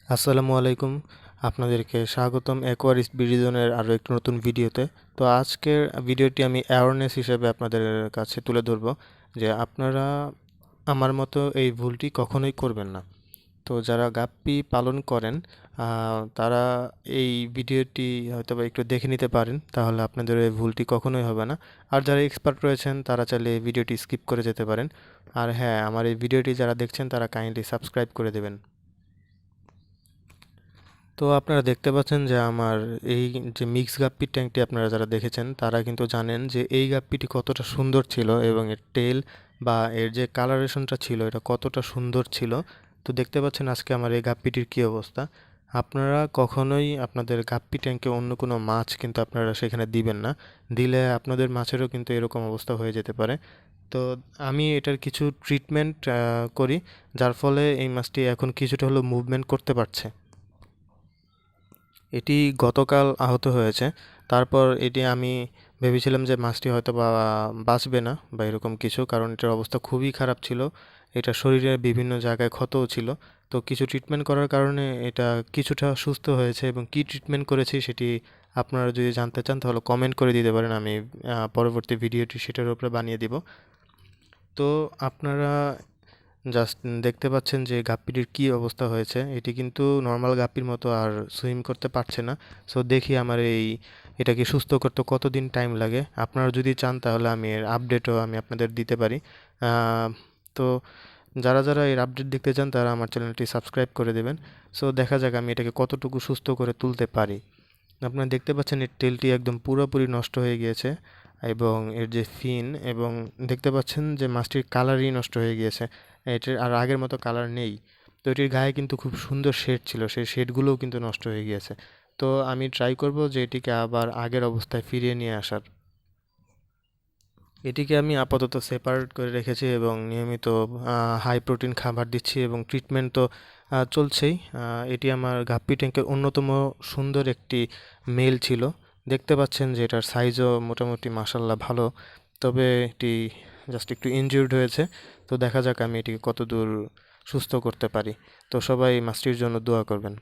আসসালামু আলাইকুম। আপনাদেরকে স্বাগতম অ্যাকোয়ারিস্ট বিডিজনের আরও একটি নতুন ভিডিওতে। তো আজকের ভিডিওটি আমি অ্যাওয়ারনেস হিসেবে আপনাদের কাছে তুলে ধরব যে আপনারা আমার মতো এই ভুলটি কখনোই করবেন না। তো যারা গাপ্পি পালন করেন তারা এই ভিডিওটি হয়তোবা একটু দেখে নিতে পারেন, তাহলে আপনাদের এই ভুলটি কখনোই হবে না। আর যারা এক্সপার্ট রয়েছেন তারা চাইলে এই ভিডিওটি স্কিপ করে যেতে পারেন। আর হ্যাঁ, আমার এই ভিডিওটি যারা দেখছেন তারা কাইন্ডলি সাবস্ক্রাইব করে দেবেন। তো আপনারা দেখতে পাচ্ছেন যে আমার এই যে মিক্স গাপ্পির ট্যাঙ্কটি আপনারা যারা দেখেছেন তারা কিন্তু জানেন যে এই গাপ্পিটি কতটা সুন্দর ছিল এবং এর টেল বা এর যে কালারেশনটা ছিল এটা কতটা সুন্দর ছিল। তো দেখতে পাচ্ছেন আজকে আমার এই গাপ্পিটির কী অবস্থা। আপনারা কখনোই আপনাদের গাপ্পি ট্যাঙ্কে অন্য কোনো মাছ কিন্তু আপনারা সেখানে দিবেন না। দিলে আপনাদের মাছেরও কিন্তু এরকম অবস্থা হয়ে যেতে পারে। তো আমি এটার কিছু ট্রিটমেন্ট করি, যার ফলে এই মাছটি এখন কিছুটা হলেও মুভমেন্ট করতে পারছে। এটি গতকাল আহত হয়েছে। তারপর এটি আমি ভেবেছিলাম যে মাছটি হয়তো বা বাঁচবে না বা এরকম কিছু, কারণ এটার অবস্থা খুবই খারাপ ছিল। এটা শরীরের বিভিন্ন জায়গায় ক্ষতও ছিল। তো কিছু ট্রিটমেন্ট করার কারণে এটা কিছুটা সুস্থ হয়েছে, এবং কী ট্রিটমেন্ট করেছি সেটি আপনারা যদি জানতে চান তাহলে কমেন্ট করে দিতে পারেন। আমি পরবর্তী ভিডিওটি সেটার উপরে বানিয়ে দিব। তো আপনারা জাস্ট দেখতে পাচ্ছেন যে গাপ্পিটির কী অবস্থা হয়েছে। এটি কিন্তু নর্মাল গাপ্পির মতো আর সুইম করতে পারছে না। সো দেখি আমার এটাকে সুস্থ করতে কতদিন টাইম লাগে। আপনারা যদি চান তাহলে আমি এর আপডেটও আমি আপনাদের দিতে পারি। তো যারা এর আপডেট দেখতে চান তারা আমার চ্যানেলটি সাবস্ক্রাইব করে দেবেন। সো দেখা যাক আমি এটাকে কতটুকু সুস্থ করে তুলতে পারি। আপনারা দেখতে পাচ্ছেন এর টেলটি একদম পুরোপুরি নষ্ট হয়ে গিয়েছে, এবং এর যে ফিন, এবং দেখতে পাচ্ছেন যে মাছটির কালারই নষ্ট হয়ে গিয়েছে। এটার আর আগের মতো কালার নেই। তো এটির গায়ে কিন্তু খুব সুন্দর শেড ছিল, সেই শেডগুলোও কিন্তু নষ্ট হয়ে গিয়েছে। তো আমি ট্রাই করব যে এটিকে আবার আগের অবস্থায় ফিরিয়ে নিয়ে আসার। এটিকে আমি আপাতত সেপারেট করে রেখেছি এবং নিয়মিত হাই প্রোটিন খাবার দিচ্ছি, এবং ট্রিটমেন্ট তো চলছেই। এটি আমার গাপ্পি ট্যাঙ্কের অন্যতম সুন্দর একটি মেল ছিল। দেখতে পাচ্ছেন যে এটার সাইজও মোটামুটি মাসাল্লাহ ভালো, তবে এটি জাস্ট একটু ইনজিউরড হয়েছে। তো দেখা যাক আমি এটিকে কতদূর সুস্থ করতে পারি। তো সবাই মাছটির জন্য দোয়া করবেন।